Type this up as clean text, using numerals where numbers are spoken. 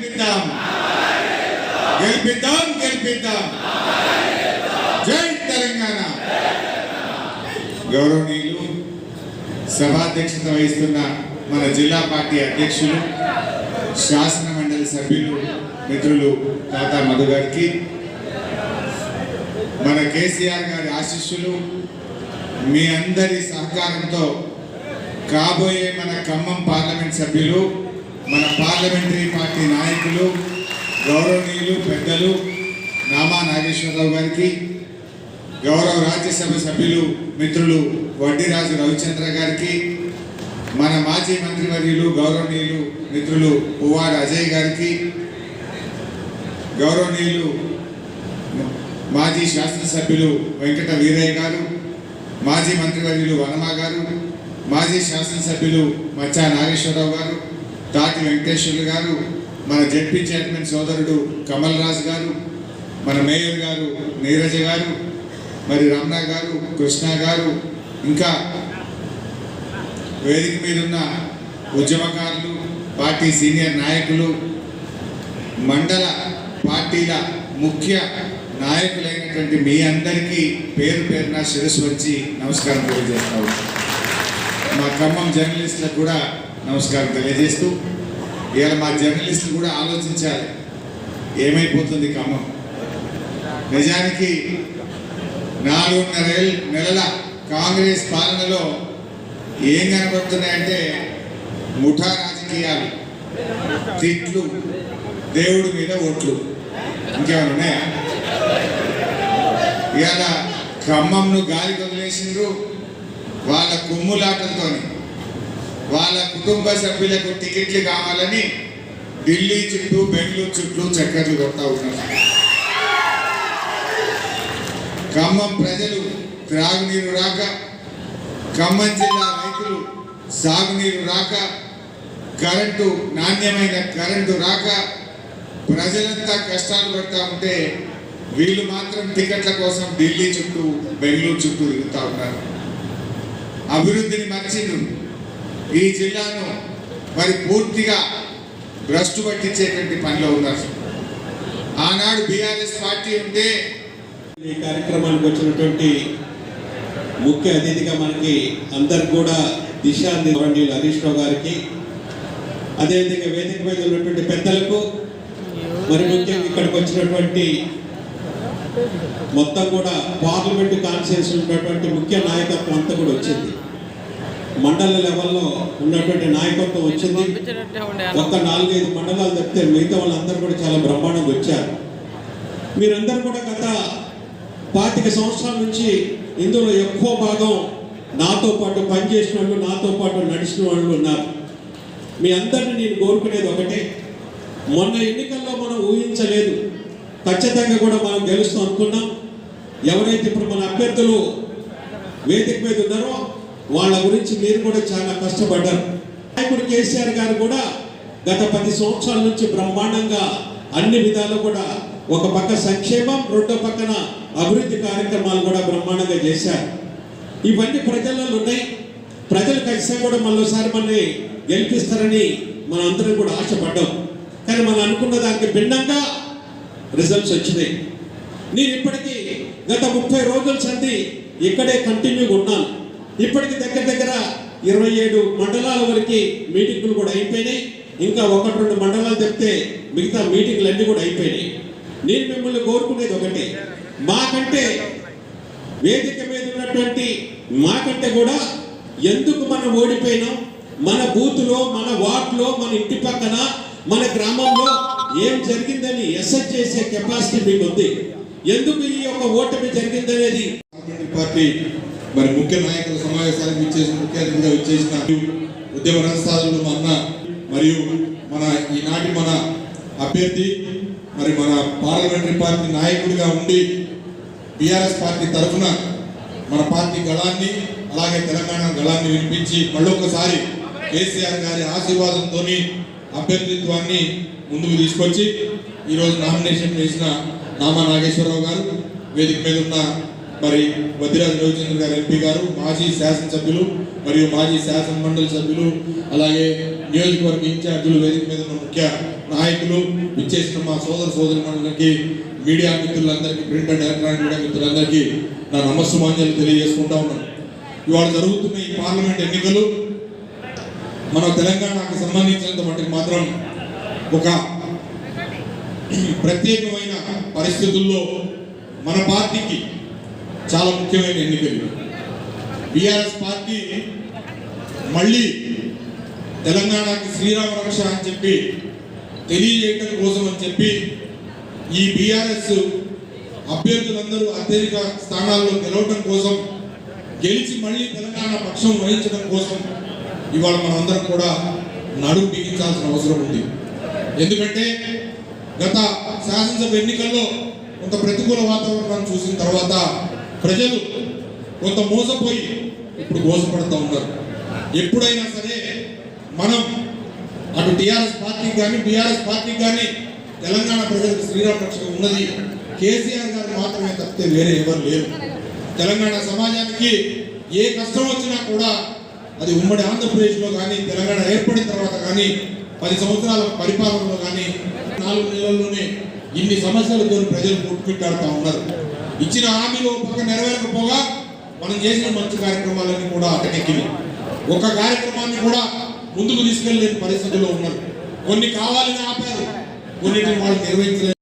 గెలిపిద్దాం గెలిపిద్దాం గెలిపిద్దాం జై తెలంగాణ. గౌరవనీయులు సభాధ్యక్షత వహిస్తున్న మన జిల్లా పార్టీ అధ్యక్షులు శాసన మండలి సభ్యులు మిత్రులు తాతా మధు గారికి, మన కేసీఆర్ గారి ఆశీస్సులు, మీ అందరి సహకారంతో కాబోయే మన ఖమ్మం పార్లమెంట్ సభ్యులు, మన పార్లమెంటరీ పార్టీ నాయకులు, గౌరవనీయులు పెద్దలు నామా నాగేశ్వరరావు గారికి, గౌరవ రాజ్యసభ సభ్యులు మిత్రులు వడ్డీరాజు రవిచంద్ర గారికి, మన మాజీ మంత్రివర్యులు గౌరవనీయులు మిత్రులు పువ్వాడ అజయ్ గారికి, గౌరవనీయులు మాజీ శాసనసభ్యులు వెంకట వీరయ్య గారు, మాజీ మంత్రివర్యులు వనమా గారు, మాజీ శాసనసభ్యులు మచ్చా నాగేశ్వరరావు గారు, తాటి వెంకటేశ్వర్లు గారు, మన జెడ్పీ చైర్మన్ సోదరుడు కమల్ రాజు గారు, మన మేయర్ గారు నీరజ గారు, మరి రమణ గారు, కృష్ణ గారు, ఇంకా వేదిక మీద ఉన్న ఉద్యమకారులు, పార్టీ సీనియర్ నాయకులు, మండల పార్టీల ముఖ్య నాయకులైనటువంటి మీ అందరికీ పేరు పేరున శిరస్సు వచ్చి నమస్కారం తెలియజేస్తాము. మా ఖమ్మం జర్నలిస్టులకు కూడా నమస్కారం తెలియజేస్తూ, ఇవాళ మా జర్నలిస్టులు కూడా ఆలోచించాలి, ఏమైపోతుంది ఖమ్మం. నిజానికి 4.5 నెలల కాంగ్రెస్ పాలనలో ఏం కనబడుతున్నాయంటే ముఠా రాజకీయాలు, తిట్లు, దేవుడి మీద ఓట్లు, ఇంకేమైనా ఉన్నాయా? ఇవాళ ఖమ్మంను గాలికి వదిలేసిండ్రు. వాళ్ళ కుమ్ములాటలతో వాళ్ళ కుటుంబ సభ్యులకు టికెట్లు కావాలని ఢిల్లీ చుట్టూ బెంగళూరు చుట్టూ చక్కర్లు కొడతా ఉన్నారు. ఖమ్మం ప్రజలు త్రాగునీరు రాక, ఖమ్మం జిల్లా రైతులు సాగునీరు రాక, కరెంటు నాణ్యమైన కరెంటు రాక ప్రజలంతా కష్టాలు పడతా ఉంటే వీళ్ళు మాత్రం టికెట్ల కోసం ఢిల్లీ చుట్టూ బెంగళూరు చుట్టూ తిరుగుతూ ఉన్నారు. అభివృద్ధిని మర్చిండ్రు. ఈ జిల్లాను మరి పూర్తిగా భ్రష్టు పట్టించేటువంటి పనిలో ఉన్నారు. ఆనాడు బీఆర్ఎస్ పార్టీ ఉంటే ఈ కార్యక్రమానికి వచ్చినటువంటి ముఖ్య అతిథిగా మనకి అందరికి కూడా దిశానిర్దేశకులు హరీష్ రావు గారికి, అదేవిధంగా వేదిక మీద ఉన్నటువంటి పెద్దలకు, మరి ముఖ్యంగా ఇక్కడికి వచ్చినటువంటి మొత్తం కూడా పార్లమెంటు కాన్స్టిట్యూన్సీ ఉన్నటువంటి ముఖ్య నాయకత్వం అంతా కూడా వచ్చింది. మండల లెవెల్లో ఉన్నటువంటి నాయకత్వం వచ్చింది. ఒక్క 4-5 మండలాలు తప్పితే మిగతా వాళ్ళందరూ కూడా చాలా బ్రహ్మాండంగా వచ్చారు. మీరందరూ కూడా గత 25 సంవత్సరాల నుంచి ఇందులో ఎక్కువ భాగం నాతో పాటు పనిచేసిన వాళ్ళు, నాతో పాటు నడిచిన వాళ్ళు ఉన్నారు. మీ అందరినీ నేను కోరుకునేది ఒకటే, మొన్న ఎన్నికల్లో మనం ఊహించలేదు, ఖచ్చితంగా కూడా మనం గెలుస్తాం అనుకున్నాం. ఎవరైతే ఇప్పుడు మన అభ్యర్థులు వేదిక మీద ఉన్నారో వాళ్ళ గురించి మీరు కూడా చాలా కష్టపడ్డారు. నాయకుడు కేసీఆర్ గారు కూడా గత 10 సంవత్సరాల నుంచి బ్రహ్మాండంగా అన్ని విధాలు కూడా, ఒక పక్క సంక్షేమం, రెండో పక్కన అభివృద్ధి కార్యక్రమాలు కూడా బ్రహ్మాండంగా చేశారు. ఇవన్నీ ప్రజల్లో ఉన్నాయి. ప్రజలు ఖచ్చితంగా కూడా మరోసారి మనల్ని గెలిపిస్తారని మనం అందరం కూడా ఆశపడ్డాం. కానీ మనం అనుకున్న దానికి భిన్నంగా రిజల్ట్స్ వచ్చినాయి. నేను ఇప్పటికీ గత 30 రోజుల సంది ఇక్కడే కంటిన్యూగా ఉన్నాను. ఇప్పటికి దగ్గర 27 మండలాల వరకు మీటింగులు కూడా అయిపోయినాయి. ఇంకా 1-2 మండలాలు చెప్తే మిగతా మీటింగ్లు అన్నీ కూడా అయిపోయినాయి. నేను మిమ్మల్ని కోరుకునేది ఒకటే, మాకంటే వేదిక మీద ఉన్నటువంటి మాకంటే కూడా ఎందుకు మనం ఓడిపోయినాం, మన బూత్లో, మన వార్డులో, మన ఇంటి పక్కన, మన గ్రామంలో ఏం జరిగిందని ఎస్ఎస్ చేసే కెపాసిటీ మీకు ఉంది. ఎందుకు ఈ యొక్క ఓటమి జరిగిందనేది పార్టీ మరి ముఖ్య నాయకుల సమావేశానికి ఇచ్చేసిన ముఖ్య అతిథిగా ఇచ్చేసిన ఉద్యమ రథసారులు అన్న, మరియు మన ఈనాటి మన అభ్యర్థి, మరి మన పార్లమెంటరీ పార్టీ నాయకుడిగా ఉండి బీఆర్ఎస్ పార్టీ తరఫున మన పార్టీ గళాన్ని, అలాగే తెలంగాణ గళాన్ని వినిపించి మళ్ళొకసారి కేసీఆర్ గారి ఆశీర్వాదంతో అభ్యర్థిత్వాన్ని ముందుకు తీసుకొచ్చి ఈరోజు నామినేషన్ వేసిన నామా నాగేశ్వరరావు గారు, వేదిక మీద ఉన్న మరి వద్దిరాజు రవిచంద్ర గారు ఎంపీ గారు, మాజీ శాసనసభ్యులు మరియు మాజీ శాసన మండలి సభ్యులు, అలాగే నియోజకవర్గ ఇన్ఛార్జీలు, వేదిక మీద ఉన్న ముఖ్య నాయకులు, ఇచ్చేసిన మా సోదరులందరికీ, మీడియా మిత్రులందరికీ, ప్రింట్ అండ్ ఎలక్ట్రానిక్ మీడియా మిత్రులందరికీ నా నమస్సుమాంజలు తెలియజేసుకుంటా ఉన్నాను. ఇవాళ జరుగుతున్న ఈ పార్లమెంట్ ఎన్నికలు మన తెలంగాణకు సంబంధించినంత మటుకు మాత్రం ఒక ప్రత్యేకమైన పరిస్థితుల్లో మన పార్టీకి చాలా ముఖ్యమైన ఎన్నికలు. బీఆర్ఎస్ పార్టీ మళ్ళీ తెలంగాణకి శ్రీరామ రక్ష అని చెప్పి తెలియజేయటం కోసం అని చెప్పి ఈ బీఆర్ఎస్ అభ్యర్థులందరూ అత్యధిక స్థానాల్లో గెలవడం కోసం, గెలిచి మళ్ళీ తెలంగాణ పక్షం వహించడం కోసం ఇవాళ మనందరం కూడా నడుము బిగించాల్సిన అవసరం ఉంది. ఎందుకంటే గత శాసనసభ ఎన్నికల్లో కొంత ప్రతికూల వాతావరణాన్ని చూసిన తర్వాత ప్రజలు కొంత మోసపోయి ఇప్పుడు మోసపడుతూ ఉన్నారు. ఎప్పుడైనా సరే మనం అటు టీఆర్ఎస్ పార్టీకి కానీ బీఆర్ఎస్ పార్టీకి కానీ తెలంగాణ ప్రజలకు శ్రీరామ రక్ష ఉన్నది కేసీఆర్ గారు మాత్రమే తప్పితే వేరే ఎవరు లేరు. తెలంగాణ సమాజానికి ఏ కష్టం వచ్చినా కూడా అది ఉమ్మడి ఆంధ్రప్రదేశ్లో కానీ, తెలంగాణ ఏర్పడిన తర్వాత కానీ, 10 సంవత్సరాల పరిపాలనలో కానీ 4 నెలల్లోనే ఇన్ని సమస్యలతో ప్రజలు కొట్టుమిట్టాడుతూ ఉన్నారు. ఇచ్చిన హామీలు పక్క నెరవేరకపోగా మనం చేసిన మంచి కార్యక్రమాలన్నీ కూడా అటకెక్కినాయి. ఒక కార్యక్రమాన్ని కూడా ముందుకు తీసుకెళ్ళలేని పరిస్థితుల్లో ఉన్నారు. కొన్ని కావాలని ఆపారు, కొన్నిటిని వాళ్ళు నిర్వహించలేదు.